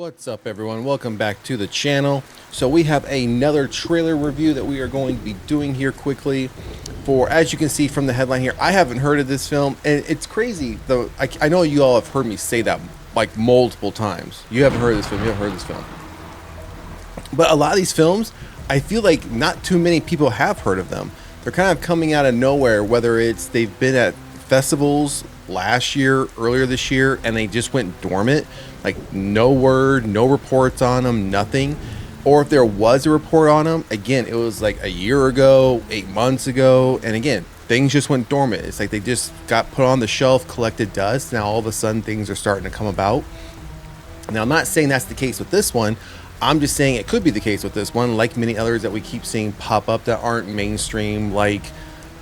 What's up, everyone? Welcome back to the channel. So we have another trailer review that we are going to be doing here quickly. For, as you can see from the headline here, I haven't heard of this film, and it's crazy though. I know you all have heard me say that like multiple times. You haven't heard of this film. You haven't heard of this film. But a lot of these films, I feel like not too many people have heard of them. They're kind of coming out of nowhere, whether it's they've been at festivals last year, earlier this year, and they just went dormant. Like no word, no reports on them, nothing. Or if there was a report on them, again, it was like a year ago, 8 months ago, and again, things just went dormant. It's like they just got put on the shelf, collected dust. Now all of a sudden things are starting to come about. Now I'm not saying that's the case with this one. I'm just saying it could be the case with this one, like many others that we keep seeing pop up that aren't mainstream, like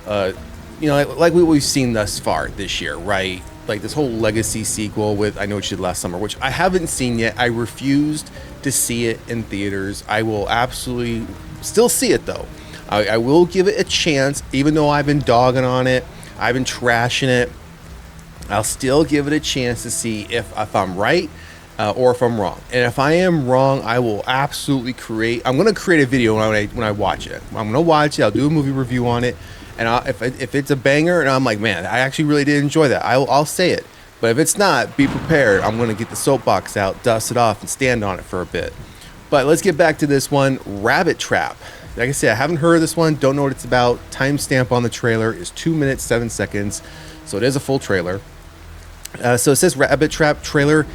like we've seen thus far this year, right? Like this whole Legacy sequel with I Know What You Did Last Summer, which I haven't seen yet. I refused to see it in theaters. I will absolutely still see it though. I will give it a chance, even though I've been dogging on it. I've been trashing it. I'll still give it a chance to see if I'm right or if I'm wrong. And if I am wrong, I will absolutely I'm going to create a video when I watch it. I'm going to watch it. I'll do a movie review on it. And if it's a banger and I'm like, man, I actually really did enjoy that, I'll say it. But if it's not, be prepared. I'm going to get the soapbox out, dust it off, and stand on it for a bit. But let's get back to this one, Rabbit Trap. Like I said, I haven't heard of this one, don't know what it's about. Timestamp on the trailer is 2 minutes, 7 seconds. So it is a full trailer. So it says Rabbit Trap trailer.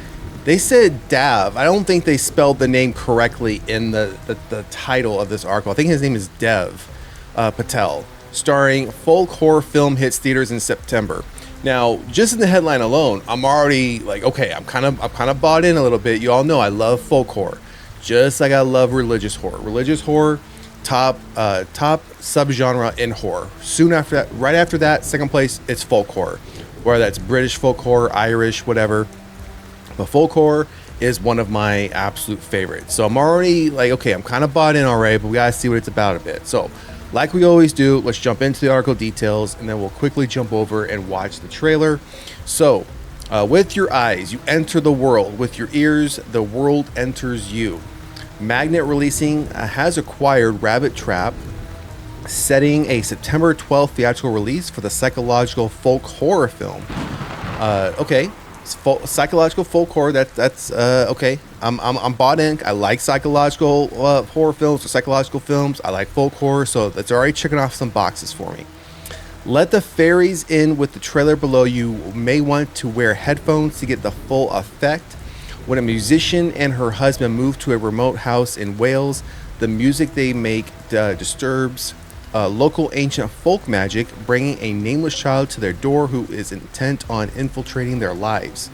They said Dev. I don't think they spelled the name correctly in the title of this article. I think his name is Dev Patel. Starring folk horror film hits theaters in September. Now, just in the headline alone, I'm already like, okay, I'm kind of bought in a little bit. You all know I love folk horror, just like I love religious horror. Religious horror, top subgenre in horror. Soon after that, right after that, second place, it's folk horror, whether that's British folk horror, Irish, whatever. But folk horror is one of my absolute favorites. So I'm already like, okay, I'm kind of bought in already, but we gotta see what it's about a bit. So, like we always do, let's jump into the article details, and then we'll quickly jump over and watch the trailer. So, with your eyes, you enter the world. With your ears, the world enters you. Magnet Releasing has acquired Rabbit Trap, setting a September 12th theatrical release for the psychological folk horror film. Okay. Psychological folk horror. That's okay. I'm bought in. I like psychological horror films or psychological films. I like folk horror, so that's already checking off some boxes for me. Let the fairies in with the trailer below. You may want to wear headphones to get the full effect. When a musician and her husband move to a remote house in Wales, the music they make disturbs local ancient folk magic, bringing a nameless child to their door who is intent on infiltrating their lives.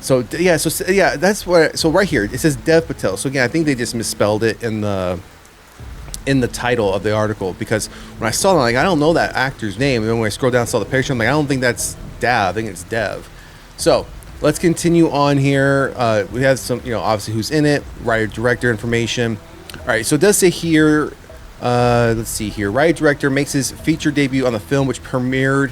So that's what. So right here it says Dev Patel. So again, I think they just misspelled it in the title of the article, because when I saw it, I'm like, I don't know that actor's name. And then when I scrolled down and saw the picture, I'm like, I don't think that's Dev. I think it's Dev. So let's continue on here. We have some, obviously who's in it, writer, director information. All right, so it does say here. Let's see here. Writer director makes his feature debut on the film, which premiered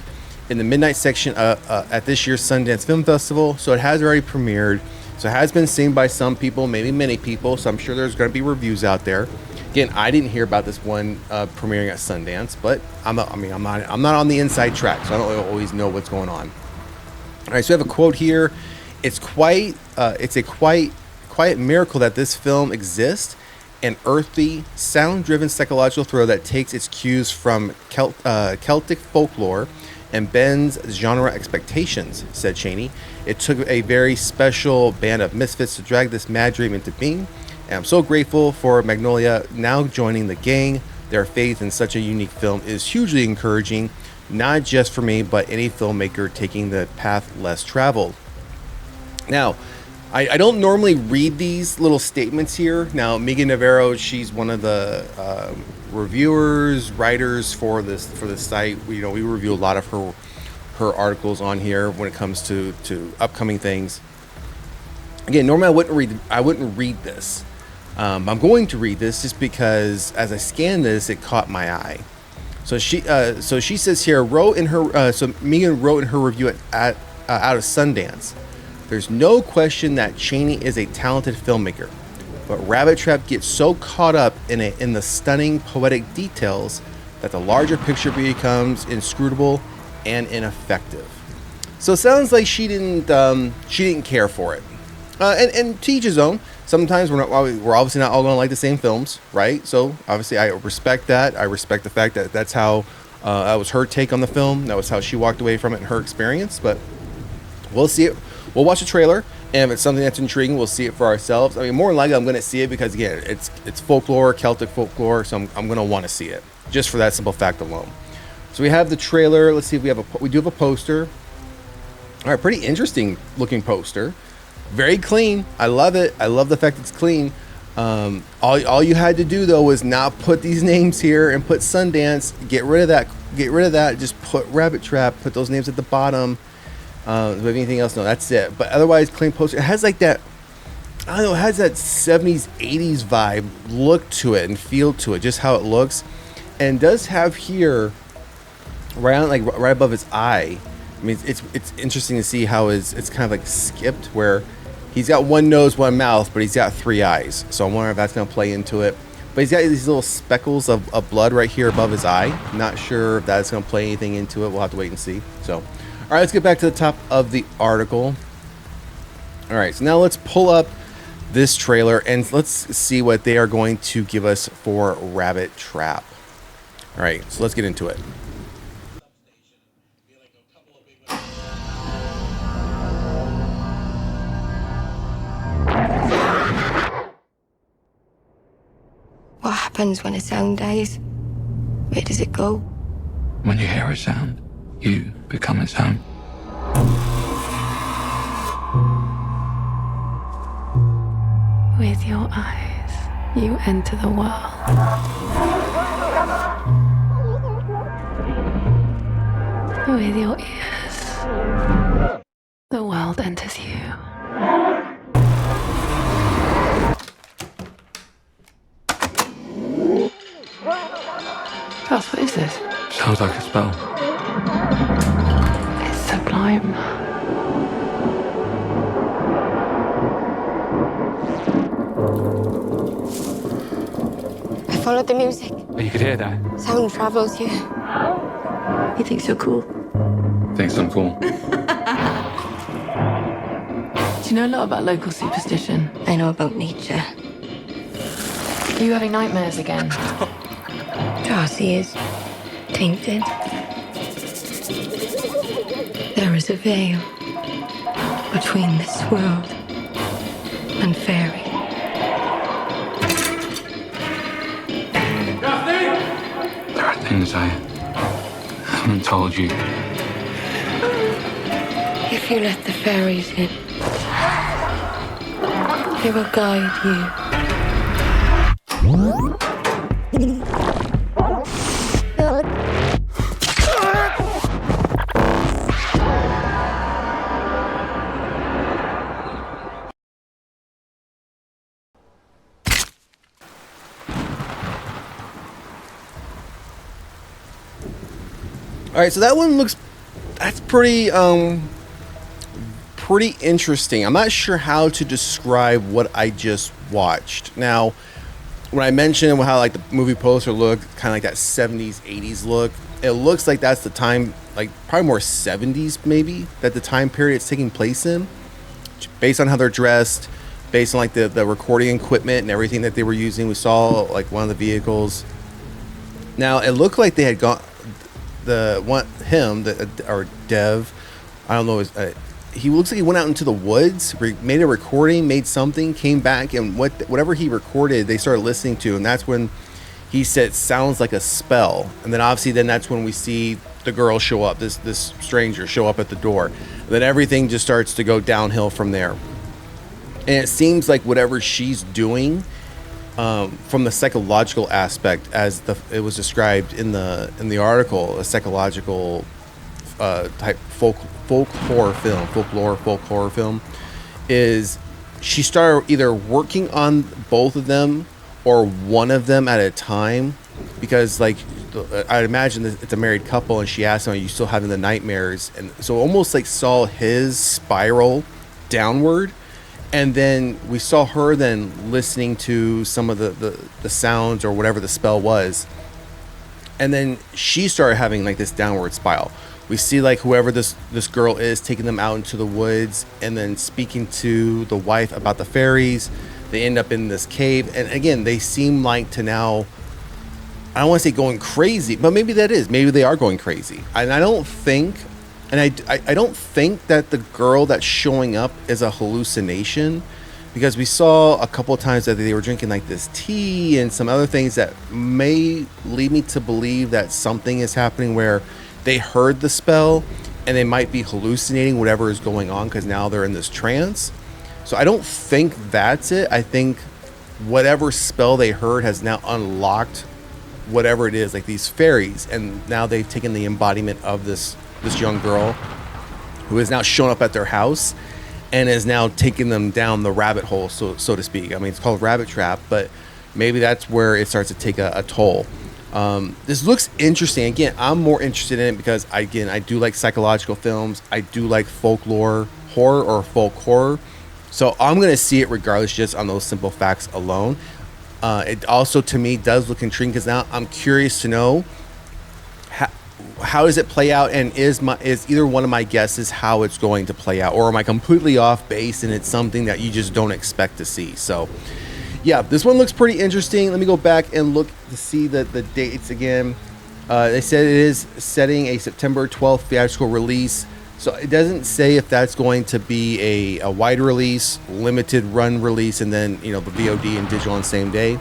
in the midnight section at this year's Sundance Film Festival. So it has already premiered. So it has been seen by some people, maybe many people. So I'm sure there's going to be reviews out there. Again, I didn't hear about this one premiering at Sundance, but I'm not on the inside track, so I don't always know what's going on. All right, so we have a quote here. It's a quiet miracle that this film exists. An earthy, sound-driven psychological thriller that takes its cues from Celtic folklore and bends genre expectations, said Cheney. It took a very special band of misfits to drag this mad dream into being, and I'm so grateful for Magnolia now joining the gang. Their faith in such a unique film is hugely encouraging, not just for me, but any filmmaker taking the path less traveled. Now, I don't normally read these little statements here. Now, Megan Navarro, she's one of the reviewers, writers for this site. We review a lot of her articles on here when it comes to upcoming things. Again, normally I wouldn't read this. I'm going to read this just because as I scanned this, it caught my eye. So she says here, Megan wrote in her review at out of Sundance. There's no question that Chaney is a talented filmmaker, but Rabbit Trap gets so caught up in the stunning poetic details that the larger picture becomes inscrutable and ineffective. So it sounds like she didn't care for it. And to each his own. Sometimes we're obviously not all going to like the same films, right? So obviously I respect that. I respect the fact that that's how that was her take on the film. That was how she walked away from it in her experience. But we'll see it. We'll watch the trailer, and if it's something that's intriguing, we'll see it for ourselves. I mean, more than likely, I'm going to see it because again, it's folklore, Celtic folklore, so I'm going to want to see it just for that simple fact alone. So we have the trailer. Let's see if we do have a poster. All right, pretty interesting looking poster. Very clean. I love it. I love the fact it's clean. All you had to do though was not put these names here and put Sundance. Get rid of that. Get rid of that. Just put Rabbit Trap. Put those names at the bottom. Do we have anything else? No, that's it. But otherwise, clean poster. It has like that. I don't know. It has that 70s, 80s vibe look to it and feel to it. Just how it looks, and does have here right above his eye. I mean, it's interesting to see how it's kind of like skipped where he's got one nose, one mouth, but he's got three eyes. So I'm wondering if that's going to play into it. But he's got these little speckles of blood right here above his eye. Not sure if that's going to play anything into it. We'll have to wait and see. So, all right, let's get back to the top of the article. All right, so now let's pull up this trailer and let's see what they are going to give us for Rabbit Trap. All right, so let's get into it. What happens when a sound dies? Where does it go? When you hear a sound, you become its own. With your eyes, you enter the world. With your ears, the world enters you. Gosh, what is this? Sounds like a spell. It's sublime. I followed the music. Oh, you could hear that? Sound travels here. He thinks you're cool. Thinks I'm cool. Do you know a lot about local superstition? I know about nature. Are you having nightmares again? Darcy is tainted. There is a veil between this world and fairy. There are things I haven't told you. If you let the fairies in, they will guide you. All right, so that one that's pretty interesting. I'm not sure how to describe what I just watched. Now, when I mentioned how like the movie poster looked, kind of like that 70s, 80s look, it looks like that's the time, like probably more 70s maybe, that the time period it's taking place in, based on how they're dressed, based on like the recording equipment and everything that they were using. We saw like one of the vehicles. Now, it looked like they had gone, or Dev, I don't know, he looks like he went out into the woods, made a recording, made something, came back, and whatever he recorded, they started listening to, and that's when he said, "Sounds like a spell." And then obviously, that's when we see the girl show up, this stranger show up at the door. And then everything just starts to go downhill from there. And it seems like whatever she's doing, from the psychological aspect, as it was described in the article, a psychological type folklore film, is she started either working on both of them or one of them at a time, because like I'd imagine that it's a married couple, and she asked him, "Are you still having the nightmares?" And so almost like saw his spiral downward, and then we saw her then listening to some of the sounds or whatever the spell was, and then she started having like this downward spiral. We see like whoever this girl is taking them out into the woods and then speaking to the wife about the fairies. They end up in this cave, and again, they seem like to now, I don't want to say going crazy, but maybe that is, maybe they are going crazy. And I don't think, and I don't think that the girl that's showing up is a hallucination, because we saw a couple of times that they were drinking like this tea and some other things that may lead me to believe that something is happening where they heard the spell and they might be hallucinating whatever is going on because now they're in this trance. So I don't think that's it. I think whatever spell they heard has now unlocked whatever it is, like these fairies, and now they've taken the embodiment of this young girl who has now shown up at their house and is now taking them down the rabbit hole, so to speak. I mean, it's called Rabbit Trap, but maybe that's where it starts to take a toll. This looks interesting. Again, I'm more interested in it because I do like psychological films. I do like folklore horror or folk horror. So I'm going to see it regardless, just on those simple facts alone. It also, to me, does look intriguing because now I'm curious to know how does it play out, and is either one of my guesses how it's going to play out, or am I completely off base and it's something that you just don't expect to see? So yeah, this one looks pretty interesting. Let me go back and look to see the dates again. They said it is setting a September 12th theatrical release. So it doesn't say if that's going to be a wide release, limited run release, and then, the VOD and digital on the same day.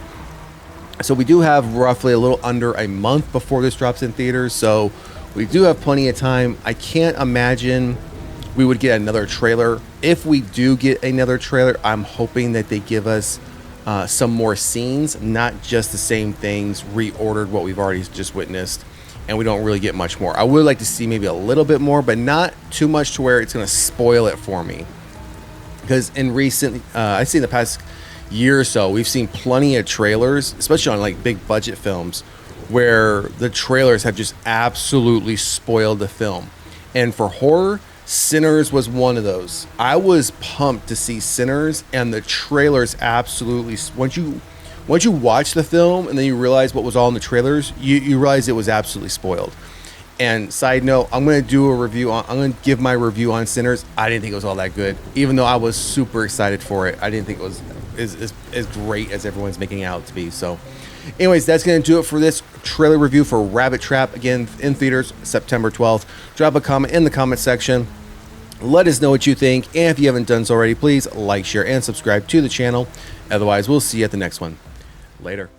So we do have roughly a little under a month before this drops in theaters. So we do have plenty of time. I can't imagine we would get another trailer. If we do get another trailer, I'm hoping that they give us some more scenes, not just the same things reordered what we've already just witnessed, and we don't really get much more. I would like to see maybe a little bit more, but not too much to where it's going to spoil it for me. Because in recent, I'd say in the past year or so, we've seen plenty of trailers, especially on like big budget films, where the trailers have just absolutely spoiled the film. And for horror, Sinners was one of those. I was pumped to see Sinners, and the trailers absolutely, once you watch the film and then you realize what was all in the trailers, you realize it was absolutely spoiled. And side note, I'm going to give my review on Sinners. I didn't think it was all that good, even though I was super excited for it. I didn't think it was as great as everyone's making it out to be. So anyways, that's going to do it for this trailer review for Rabbit Trap. Again, in theaters, September 12th. Drop a comment in the comment section. Let us know what you think. And if you haven't done so already, please like, share, and subscribe to the channel. Otherwise, we'll see you at the next one. Later.